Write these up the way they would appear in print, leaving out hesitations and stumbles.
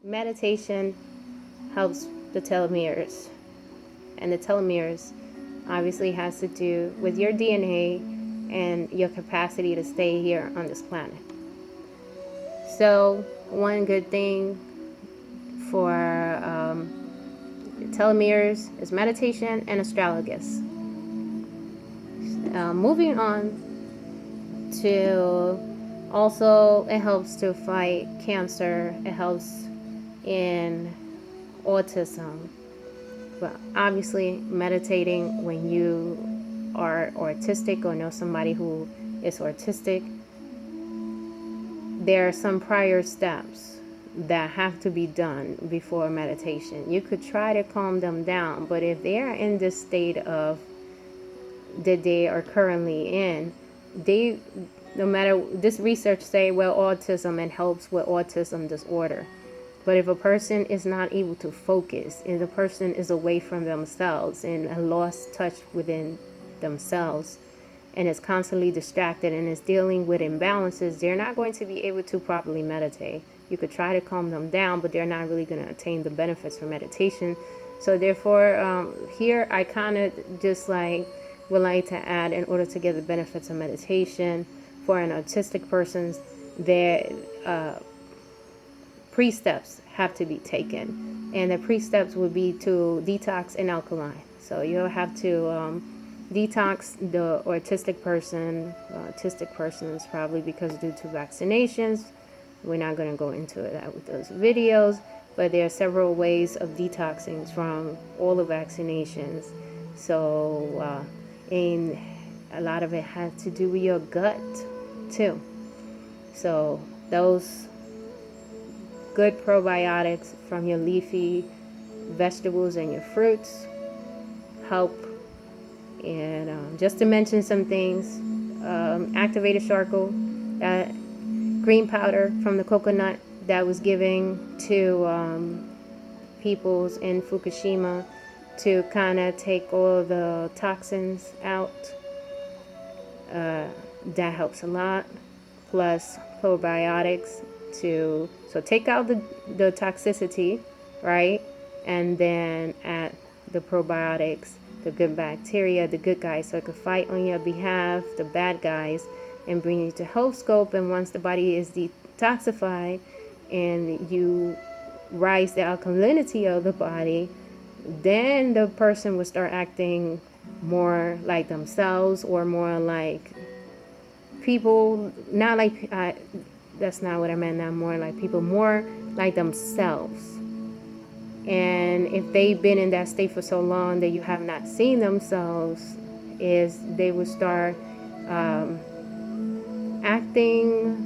Meditation helps the telomeres, and the telomeres obviously has to do with your DNA and your capacity to stay here on this planet. So one good thing for telomeres is meditation and astragalus. Moving on to, also it helps to fight cancer. It helps in autism. But obviously meditating when you are autistic or know somebody who is autistic, there are some prior steps that have to be done before meditation. You could try to calm them down, but if they are in this state of that they are currently in, they, no matter, this research say, well, autism, it helps with autism disorder. But if a person is not able to focus, and the person is away from themselves and a lost touch within themselves, and is constantly distracted and is dealing with imbalances, they're not going to be able to properly meditate. You could try to calm them down, but they're not really going to attain the benefits from meditation. So therefore, here I kind of just like would like to add, in order to get the benefits of meditation for an autistic person, their pre-steps have to be taken, and the pre-steps would be to detox and alkaline. So you'll have to detox the autistic person. Autistic persons probably because due to vaccinations. We're not going to go into that with those videos, but there are several ways of detoxing from all the vaccinations. So and a lot of it has to do with your gut too. So those good probiotics from your leafy vegetables and your fruits help. And just to mention some things, activated charcoal, that green powder from the coconut that was given to peoples in Fukushima to kind of take all the toxins out. That helps a lot. Plus probiotics to take out the toxicity, right? And then add the probiotics, the good bacteria, the good guys, so it could fight on your behalf, the bad guys, and bring you to health scope. And once the body is detoxified and you rise the alkalinity of the body, then the person will start acting more like themselves, or more like people, not like, that's not what I meant, not more like people, more like themselves. And if they've been in that state for so long that you have not seen themselves, is they will start acting,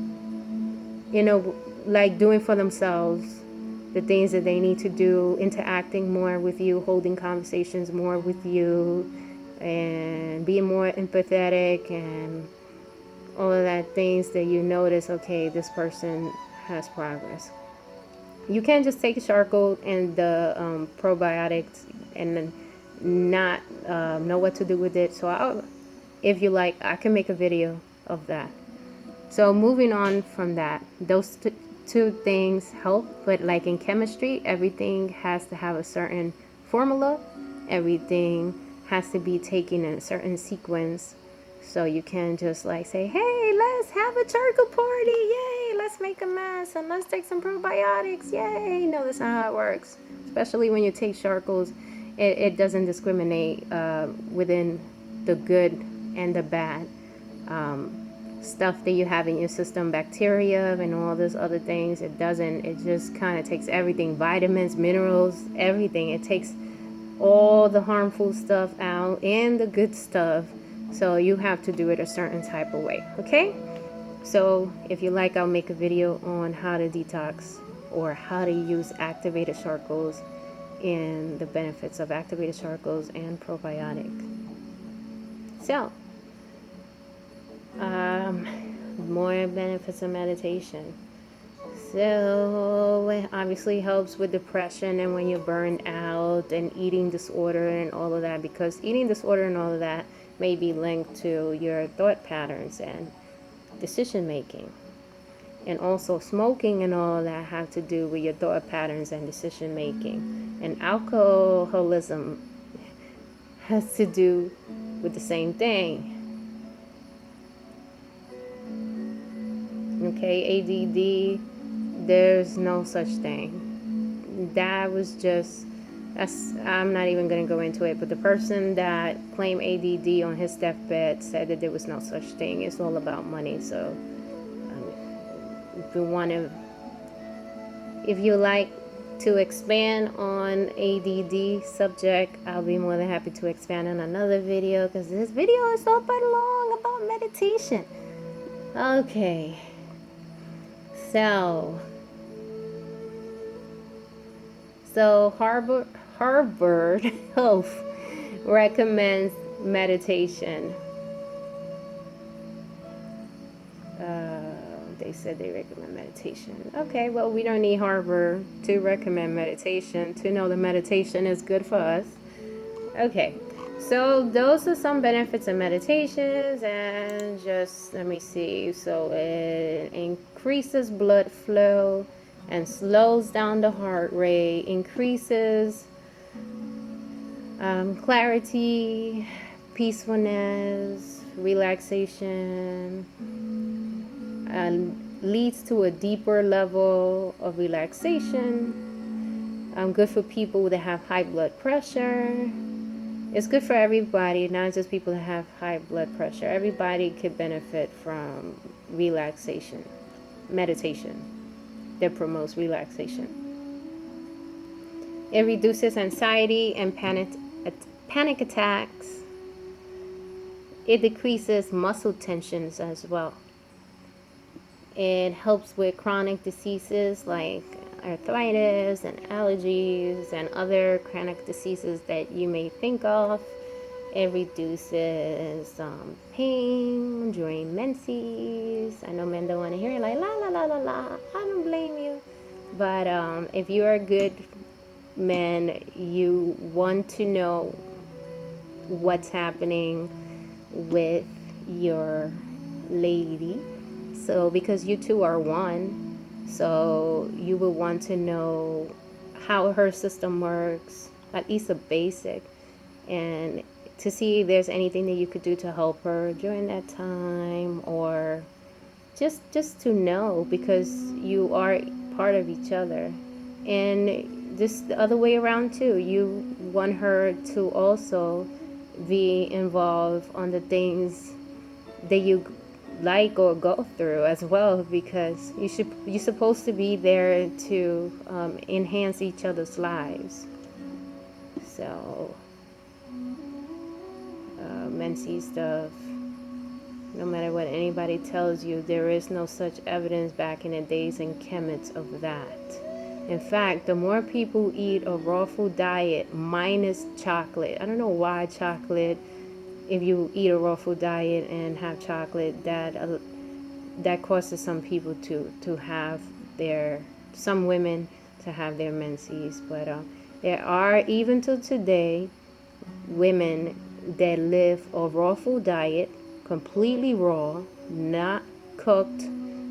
like doing for themselves the things that they need to do, interacting more with you, holding conversations more with you, and being more empathetic, and all of that things that you notice, okay, this person has progress. You can't just take charcoal and the probiotics and then not know what to do with it. So if you like, I can make a video of that. So moving on from that, those two things help. But like in chemistry, everything has to have a certain formula. Everything has to be taken in a certain sequence. So you can just like say, hey, let's have a charcoal party, yay, let's make a mess, and let's take some probiotics, yay. No, that's not how it works. Especially when you take charcoals, it doesn't discriminate within the good and the bad stuff that you have in your system, bacteria and all those other things. It doesn't, it just kind of takes everything, vitamins, minerals, everything. It takes all the harmful stuff out and the good stuff. So you have to do it a certain type of way, okay? So if you like, I'll make a video on how to detox or how to use activated charcoals and the benefits of activated charcoals and probiotic. So, more benefits of meditation. So it obviously helps with depression and when you're burned out, and eating disorder and all of that, because eating disorder and all of that may be linked to your thought patterns and decision making. And also smoking and all that have to do with your thought patterns and decision making. And alcoholism has to do with the same thing. Okay, ADD, there's no such thing. That was just, I'm not even going to go into it, but the person that claimed ADD on his deathbed said that there was no such thing. It's all about money. So if you like to expand on ADD subject, I'll be more than happy to expand on another video, because this video is so long about meditation. Okay, so Harvard Health recommends meditation. They said they recommend meditation. Okay, well, we don't need Harvard to recommend meditation to know that meditation is good for us. Okay, so those are some benefits of meditations, and just let me see. So it increases blood flow and slows down the heart rate, increases clarity, peacefulness, relaxation, and leads to a deeper level of relaxation. Good for people that have high blood pressure. It's good for everybody, not just people that have high blood pressure. Everybody could benefit from relaxation, meditation that promotes relaxation. It reduces anxiety and panic attacks. It decreases muscle tensions as well. It helps with chronic diseases like arthritis and allergies and other chronic diseases that you may think of. It reduces pain during menses. I know men don't want to hear it, like la la la la la. I don't blame you. But if you're a good man, you want to know what's happening with your lady. So because you two are one, so you will want to know how her system works, at least a basic, and to see if there's anything that you could do to help her during that time, or just to know, because you are part of each other. And just the other way around too, you want her to also be involved on the things that you like or go through as well, because you're supposed to be there to enhance each other's lives. So Menses stuff, no matter what anybody tells you, there is no such evidence back in the days in chemists of that. In fact, the more people eat a raw food diet minus chocolate, I don't know why chocolate, if you eat a raw food diet and have chocolate, that causes some people to have some women to have their menses. But there are, even till today, women that live a raw food diet, completely raw, not cooked.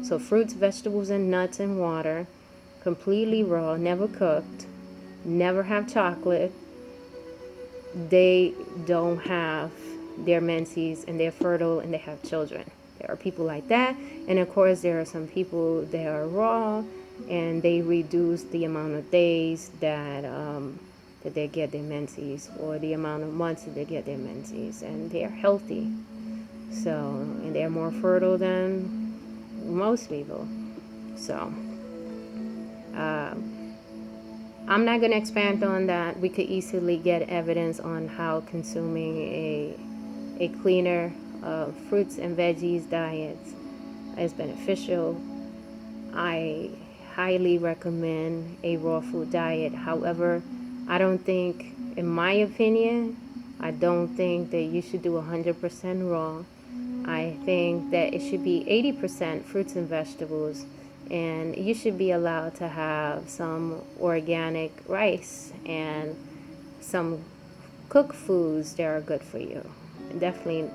So fruits, vegetables, and nuts and water, completely raw, never cooked, never have chocolate. They don't have their menses, and they're fertile, and they have children. There are people like that. And of course there are some people that are raw, and they reduce the amount of days that they get their menses, or the amount of months that they get their menses, and they're healthy. So, and they're more fertile than most people. So I'm not going to expand on that. We could easily get evidence on how consuming a cleaner fruits and veggies diet is beneficial. I highly recommend a raw food diet. However, I don't think, in my opinion, I don't think that you should do 100% raw. I think that it should be 80% fruits and vegetables, and you should be allowed to have some organic rice and some cooked foods that are good for you. Definitely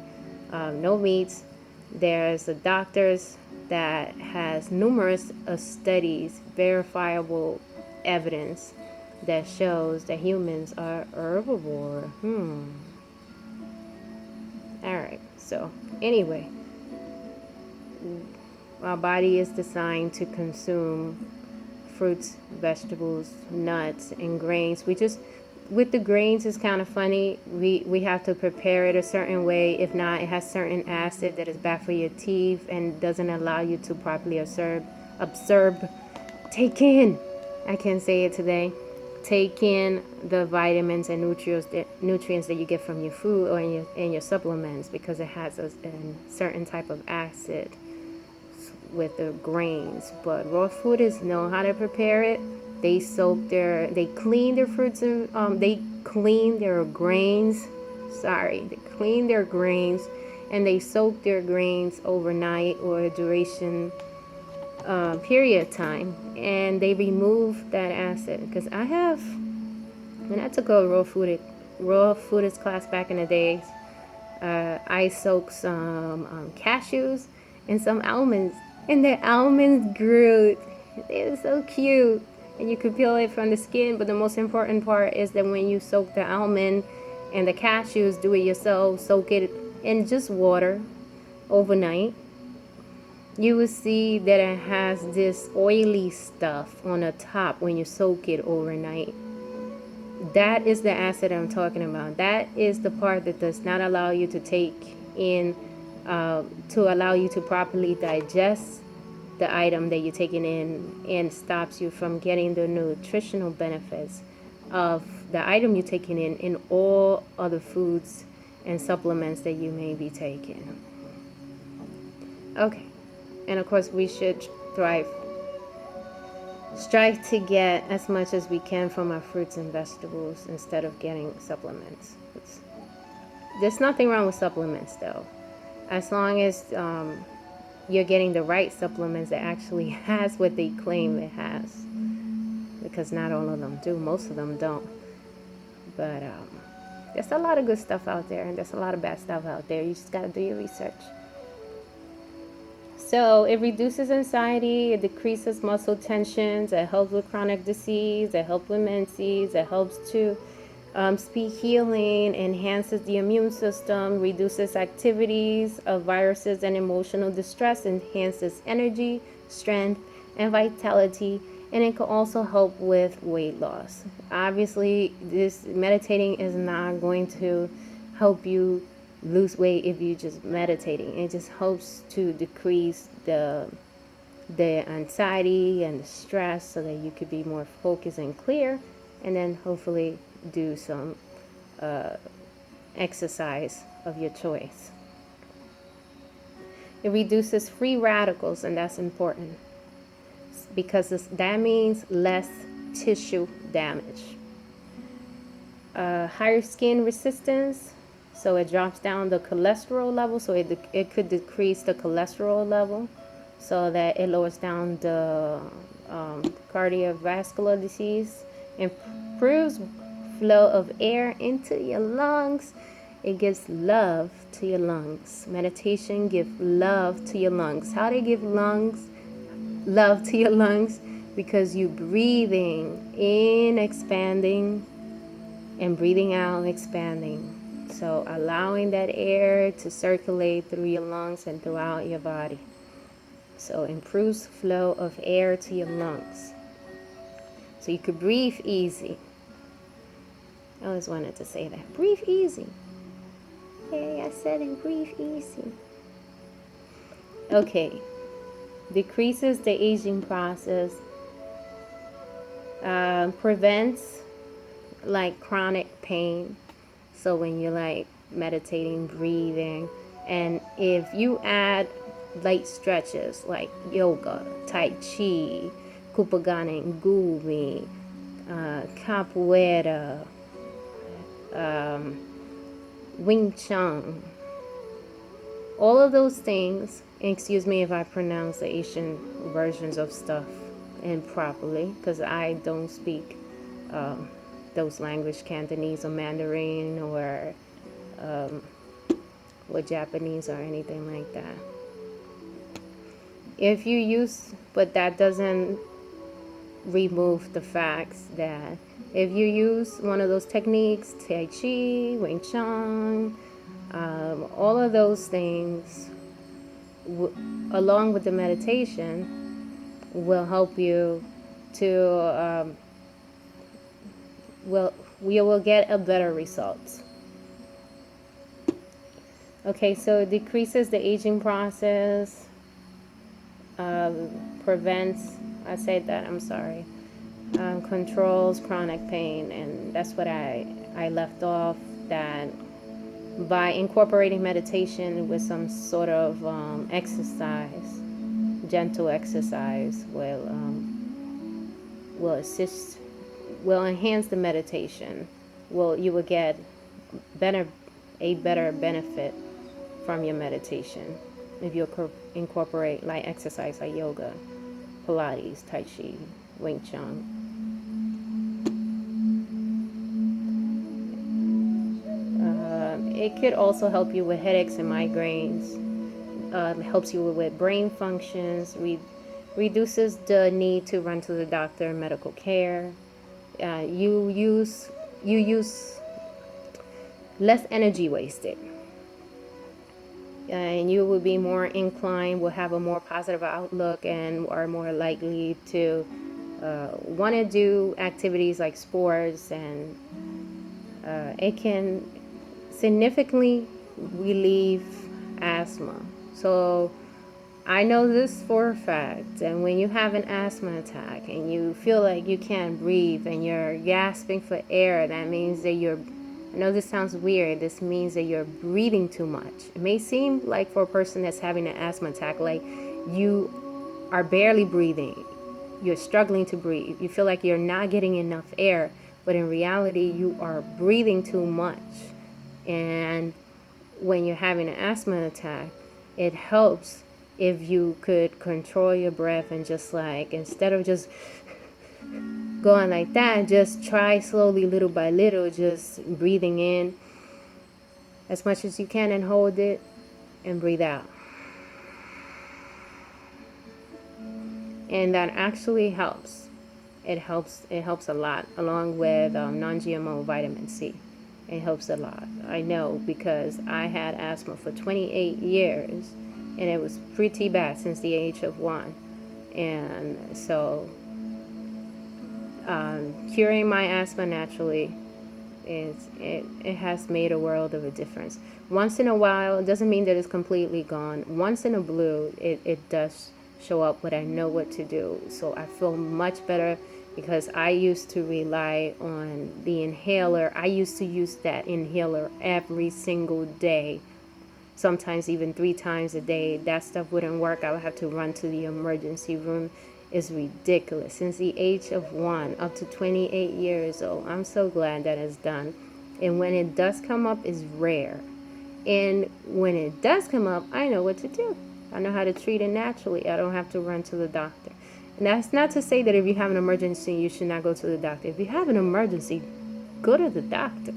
no meats, There's a doctors that has numerous studies, verifiable evidence that shows that humans are herbivore. All right. So anyway, our body is designed to consume fruits, vegetables, nuts, and grains. We just, with the grains, it's kind of funny. We have to prepare it a certain way. If not, it has certain acid that is bad for your teeth and doesn't allow you to properly absorb, take in. I can't say it today. Take in the vitamins and nutrients that you get from your food or in your supplements, because it has a certain type of acid with the grains. But raw foodies know how to prepare it. They clean their fruits and they clean their grains. They clean their grains and they soak their grains overnight or a duration period of time, and they remove that acid. Because when I took a raw foodies class back in the days, I soaked some cashews and some almonds, and the almonds grew. They were so cute, and you could peel it from the skin. But the most important part is that when you soak the almond and the cashews, do it yourself, soak it in just water overnight, you will see that it has this oily stuff on the top when you soak it overnight. That is the acid I'm talking about. That is the part that does not allow you to take in, to allow you to properly digest the item that you're taking in, and stops you from getting the nutritional benefits of the item you're taking in all other foods and supplements that you may be taking. Okay. And of course, we should strive to get as much as we can from our fruits and vegetables instead of getting supplements. There's nothing wrong with supplements, though, as long as you're getting the right supplements that actually has what they claim it has. Because not all of them do, most of them don't. But there's a lot of good stuff out there, and there's a lot of bad stuff out there. You just got to do your research. So it reduces anxiety, it decreases muscle tensions, it helps with chronic disease, it helps with menses, it helps to speed healing, enhances the immune system, reduces activities of viruses and emotional distress, enhances energy, strength, and vitality, and it can also help with weight loss. Obviously, this meditating is not going to help you lose weight if you just meditating. It just helps to decrease the anxiety and the stress so that you could be more focused and clear, and then hopefully do some exercise of your choice. It reduces free radicals, and that's important because that means less tissue damage. Higher skin resistance. So it drops down the cholesterol level, so it could decrease the cholesterol level so that it lowers down the cardiovascular disease, improves flow of air into your lungs. It gives love to your lungs. Meditation gives love to your lungs. How they give love to your lungs? Because you breathing in, expanding, and breathing out, expanding. So allowing that air to circulate through your lungs and throughout your body. So improves flow of air to your lungs. So you could breathe easy. I always wanted to say that. Breathe easy. Hey, I said it, breathe easy. Okay. Decreases the aging process. Prevents like chronic pain. So when you're like meditating, breathing, and if you add light stretches like yoga, tai chi, kupagana gumi, capoeira, Wing Chun, all of those things, excuse me if I pronounce the Asian versions of stuff improperly, because I don't speak those language, Cantonese or Mandarin or Japanese or anything like that. If you use, but that doesn't remove the facts that if you use one of those techniques, Tai Chi, Wing Chun, all of those things, along with the meditation, will help you to, we will get a better result. Okay, so it decreases the aging process, prevents, I said that, I'm sorry, controls chronic pain, and that's what I left off, that by incorporating meditation with some sort of exercise, gentle exercise will assist, will enhance the meditation. You will get a better benefit from your meditation if you incorporate like exercise like yoga, Pilates, Tai Chi, Wing Chun. It could also help you with headaches and migraines. Helps you with brain functions. Reduces the need to run to the doctor and medical care. You use less energy wasted, and you will be more inclined, will have a more positive outlook, and are more likely to want to do activities like sports, and it can significantly relieve asthma. So I know this for a fact, and when you have an asthma attack and you feel like you can't breathe and you're gasping for air, that means that I know this sounds weird, this means that you're breathing too much. It may seem like for a person that's having an asthma attack, like you are barely breathing, you're struggling to breathe, you feel like you're not getting enough air, but in reality you are breathing too much. And when you're having an asthma attack, it helps if you could control your breath and just like, instead of just going like that, just try slowly, little by little, just breathing in as much as you can and hold it and breathe out. And that actually helps. It helps a lot, along with non-GMO vitamin C. It helps a lot. I know, because I had asthma for 28 years and it was pretty bad since the age of 1. And so curing my asthma naturally, it has made a world of a difference. Once in a while, it doesn't mean that it's completely gone. Once in a blue, it does show up, but I know what to do. So I feel much better, because I used to rely on the inhaler. I used to use that inhaler every single day, sometimes even 3 times a day. That stuff wouldn't work. I would have to run to the emergency room. It's ridiculous. Since the age of 1 up to 28 years old, I'm so glad that it's done. And when it does come up, it's rare. And when it does come up, I know what to do. I know how to treat it naturally. I don't have to run to the doctor. And that's not to say that if you have an emergency, you should not go to the doctor. If you have an emergency, go to the doctor.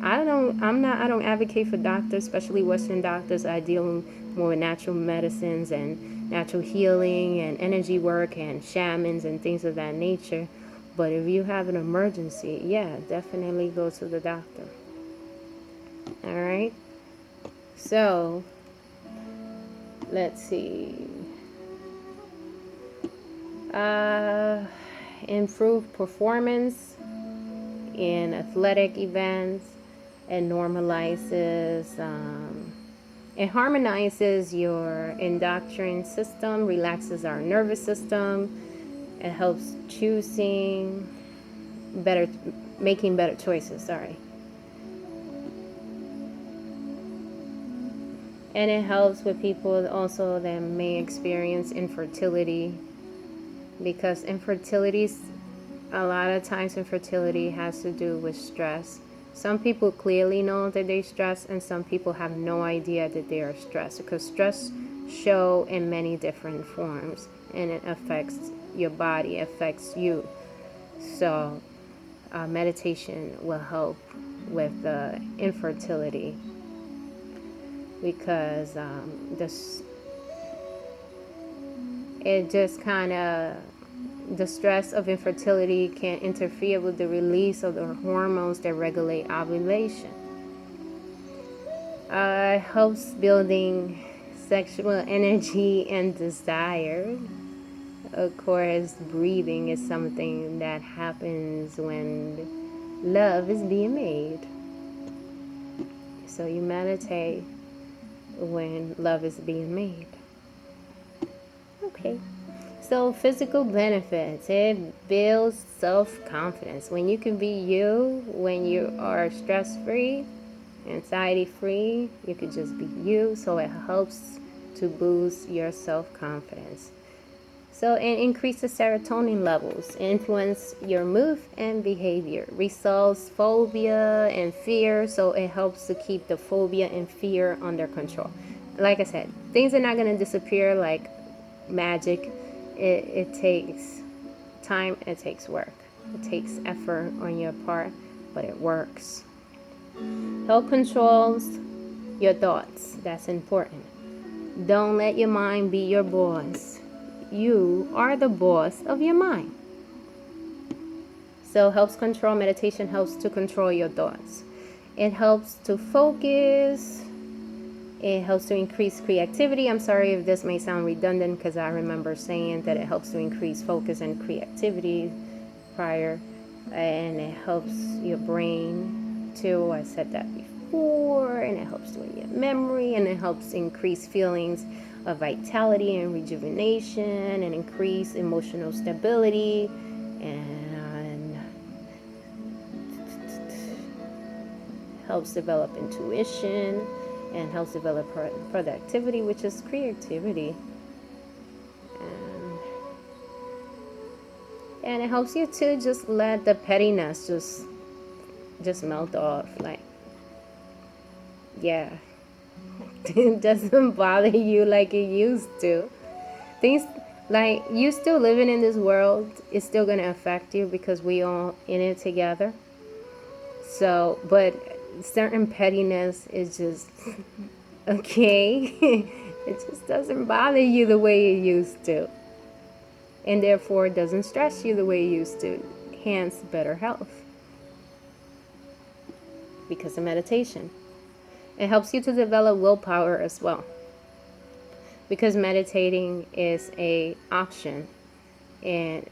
I don't advocate for doctors, especially Western doctors. I deal more with natural medicines and natural healing and energy work and shamans and things of that nature. But if you have an emergency, yeah, definitely go to the doctor. All right. So let's see. Improve performance in athletic events. It normalizes, it harmonizes your endocrine system, relaxes our nervous system. It helps making better choices, sorry. And it helps with people also that may experience infertility, because a lot of times infertility has to do with stress. Some people clearly know that they're stressed, and some people have no idea that they are stressed, because stress show in many different forms, and it affects your body, affects you. So meditation will help with infertility, because It just kind of, the stress of infertility can interfere with the release of the hormones that regulate ovulation. Helps building sexual energy and desire. Of course, breathing is something that happens when love is being made. So you meditate when love is being made. Okay. So physical benefits, it builds self-confidence. When you can be you, when you are stress-free, anxiety-free, you could just be you. So it helps to boost your self-confidence. So it increases serotonin levels, influence your mood and behavior, resolves phobia and fear. So it helps to keep the phobia and fear under control. Like I said, things are not going to disappear like magic. It takes time, it takes work, it takes effort on your part, but it works. Help controls your thoughts. That's important. Don't let your mind be your boss. You are the boss of your mind. So helps control, meditation helps to control your thoughts. It helps to focus. It helps to increase creativity. I'm sorry if this may sound redundant because I remember saying that it helps to increase focus and creativity prior. And it helps your brain too. I said that before. And it helps with your memory. And it helps increase feelings of vitality and rejuvenation. And increase emotional stability. And helps develop intuition. And helps develop productivity, which is creativity. And it helps you to just let the pettiness just melt off. Like, yeah, it doesn't bother you like it used to. Things like you still living in this world is still going to affect you because we all in it together. So, but certain pettiness is just okay. It just doesn't bother you the way it used to. And therefore it doesn't stress you the way it used to. Hence better health. Because of meditation. It helps you to develop willpower as well. Because meditating is an option. And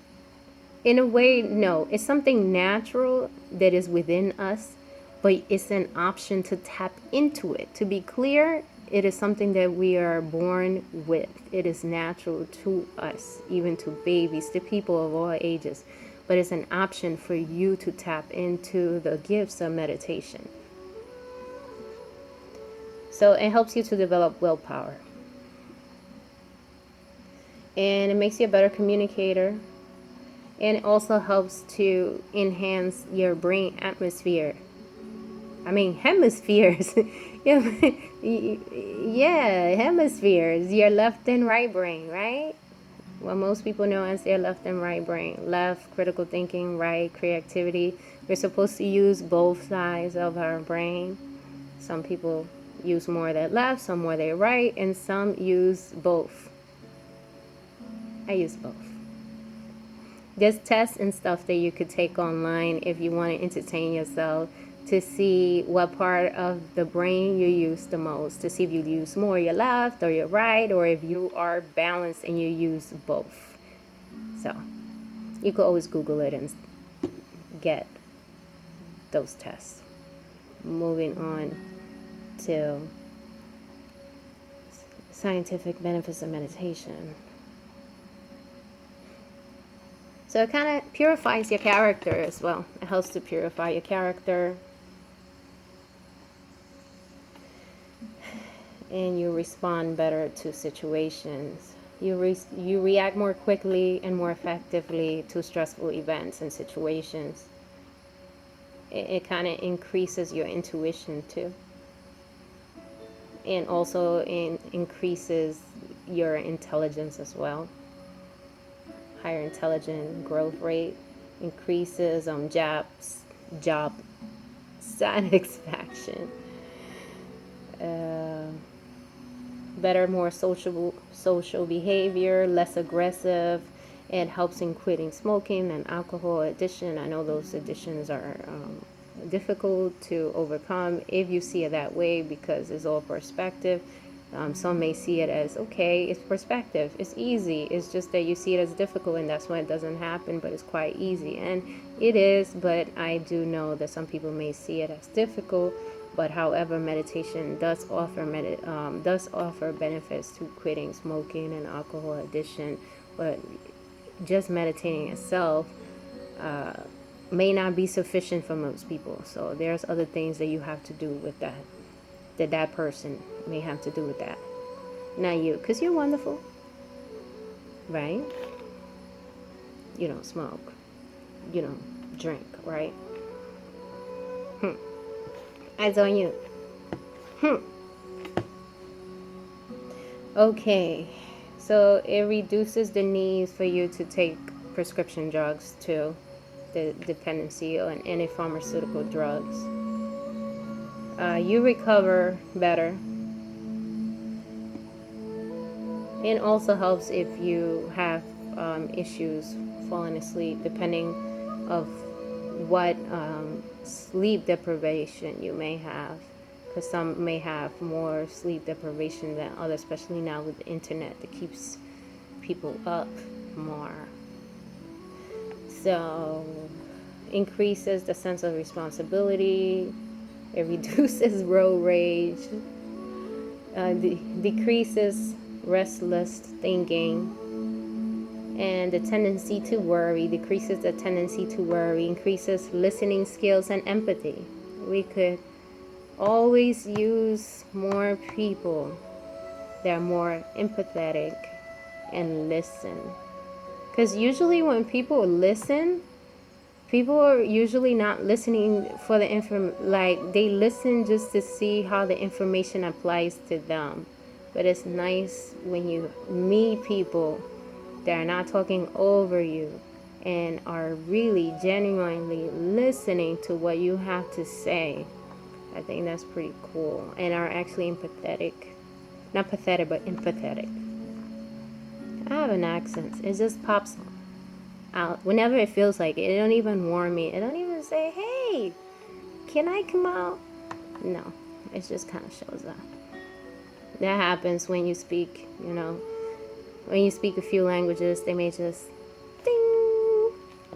in a way, no, it's something natural that is within us, but it's an option to tap into it. To be clear, it is something that we are born with. It is natural to us, even to babies, to people of all ages. But it's an option for you to tap into the gifts of meditation. So it helps you to develop willpower. And it makes you a better communicator. And it also helps to enhance your brain atmosphere. I mean, hemispheres. Yeah, hemispheres. Your left and right brain, right? What most people know as their left and right brain. Left, critical thinking, right, creativity. We're supposed to use both sides of our brain. Some people use more their left, some more their right, and some use both. I use both. There's tests and stuff that you could take online if you want to entertain yourself to see what part of the brain you use the most, to see if you use more your left or your right, or if you are balanced and you use both. So you could always Google it and get those tests. Moving on to scientific benefits of meditation. So it kind of purifies your character as well. It helps to purify your character. And you respond better to situations. You react more quickly and more effectively to stressful events and situations. It kind of increases your intuition too. And also increases your intelligence as well. Higher intelligence growth rate increases job satisfaction. better, more social behavior, less aggressive. It helps in quitting smoking and alcohol addiction. I know those addictions are difficult to overcome if you see it that way, because it's all perspective. Some may see it as, okay, it's perspective, it's easy, it's just that you see it as difficult and that's why it doesn't happen, but it's quite easy. And it is, but I do know that some people may see it as difficult. But however, meditation does offer benefits to quitting smoking and alcohol addiction. But just meditating itself may not be sufficient for most people. So there's other things that you have to do with that person may have to do with that. Not you, because you're wonderful, right? You don't smoke, you don't drink, right? Eyes on you. Okay, so it reduces the need for you to take prescription drugs too, the dependency on any pharmaceutical drugs. You recover better. It also helps if you have issues falling asleep, depending of what sleep deprivation you may have, because some may have more sleep deprivation than others, especially now with the internet that keeps people up more. So increases the sense of responsibility. It reduces road rage, decreases restless thinking, and the tendency to worry, decreases the tendency to worry, increases listening skills and empathy. We could always use more people that are more empathetic and listen. Because usually when people listen, people are usually not listening for the like they listen just to see how the information applies to them. But it's nice when you meet people that are not talking over you and are really genuinely listening to what you have to say. I think that's pretty cool. And are actually empathetic. Not pathetic, but empathetic. I have an accent. It just pops out whenever it feels like it. It don't even warn me. It don't even say, hey, can I come out? No, it just kind of shows up. That happens when you speak, when you speak a few languages, they may just, ding,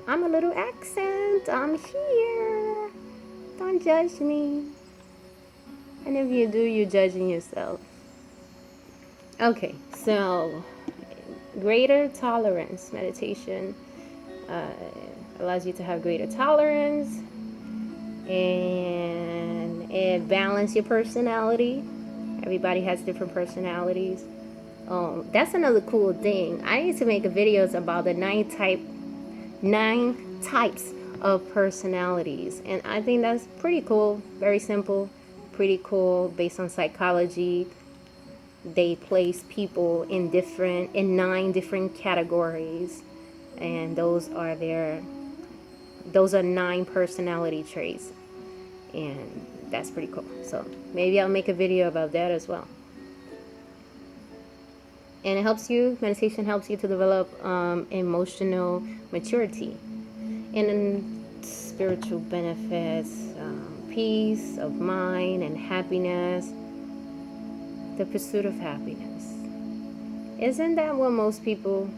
I'm a little accent, I'm here, don't judge me. And if you do, you're judging yourself. Okay, so greater tolerance. Meditation allows you to have greater tolerance, and it balances your personality. Everybody has different personalities. That's another cool thing. I need to make videos about the 9 types of personalities, and I think that's pretty cool. Very simple, pretty cool, based on psychology. They place people in 9 different categories, and those are 9 personality traits, and that's pretty cool. So maybe I'll make a video about that as well. And meditation helps you to develop emotional maturity and spiritual benefits, peace of mind and happiness, the pursuit of happiness. Isn't that what most people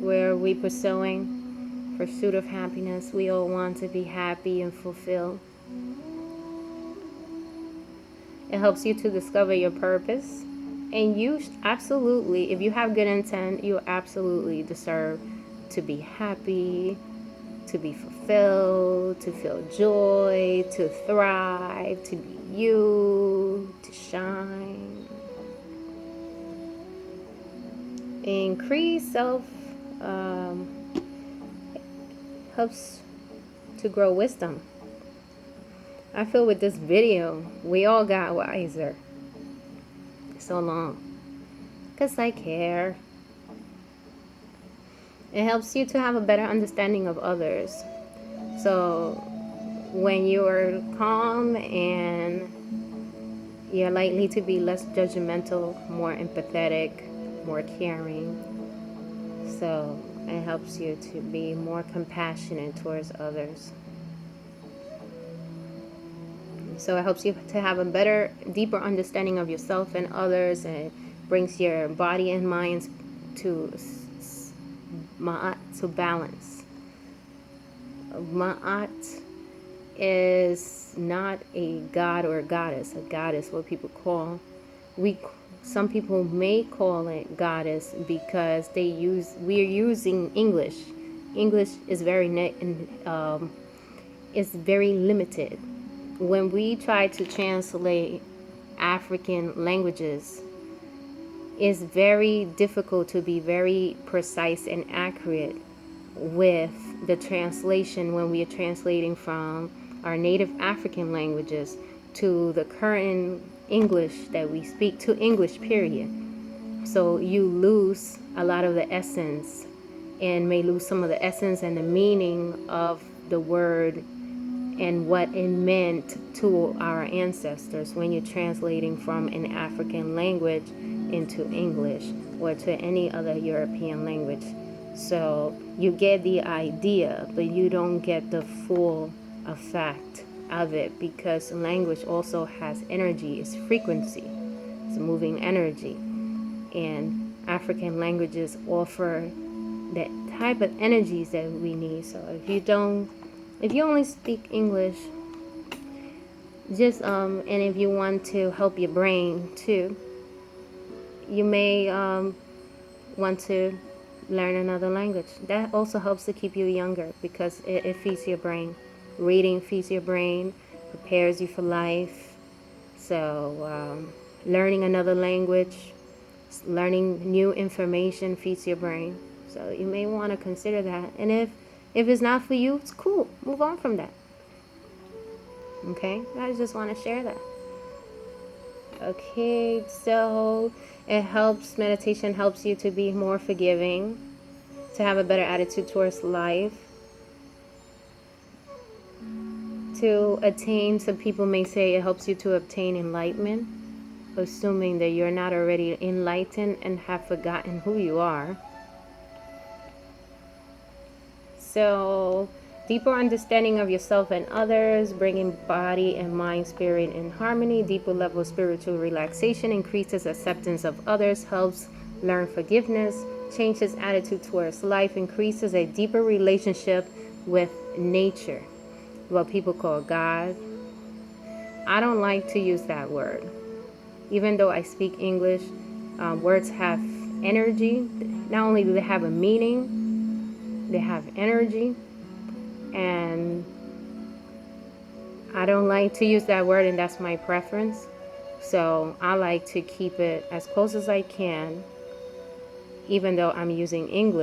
were pursuing? Pursuit of happiness. We all want to be happy and fulfilled. It helps you to discover your purpose. And you absolutely, if you have good intent, you absolutely deserve to be happy, to be fulfilled, to feel joy, to thrive, to be you, to shine. Increase self helps to grow wisdom. I feel with this video, we all got wiser. So long, because I care. It helps you to have a better understanding of others. So when you are calm and You're likely to be less judgmental, more empathetic, more caring. So it helps you to be more compassionate towards others. So it helps you to have a better, deeper understanding of yourself and others, and brings your body and mind to Ma'at, to balance. Ma'at is not a god or a goddess. A goddess, what people call, some people may call it goddess because we're using English. English is is very limited. When we try to translate African languages, it's very difficult to be very precise and accurate with the translation when we are translating from our native African languages to the current English that we speak, to English, period. So you lose a lot of the essence, and may lose some of the essence and the meaning of the word and what it meant to our ancestors when you're translating from an African language into English or to any other European language. So you get the idea, but you don't get the full effect of it, because language also has energy, it's frequency, it's moving energy. And African languages offer that type of energies that we need. So if you only speak English, just and if you want to help your brain too, you may want to learn another language. That also helps to keep you younger, because it feeds your brain. Reading feeds your brain, prepares you for life. So learning another language, learning new information feeds your brain. So you may want to consider that. And if it's not for you, it's cool. Move on from that. Okay? I just want to share that. Okay, so meditation helps you to be more forgiving, to have a better attitude towards life, to attain, some people may say it helps you to obtain enlightenment, assuming that you're not already enlightened and have forgotten who you are. So, deeper understanding of yourself and others, bringing body and mind, spirit in harmony, deeper level of spiritual relaxation, increases acceptance of others, helps learn forgiveness, changes attitude towards life, increases a deeper relationship with nature, what people call God. I don't like to use that word. Even though I speak English, words have energy. Not only do they have a meaning, they have energy. And I don't like to use that word, and that's my preference. So I like to keep it as close as I can, even though I'm using English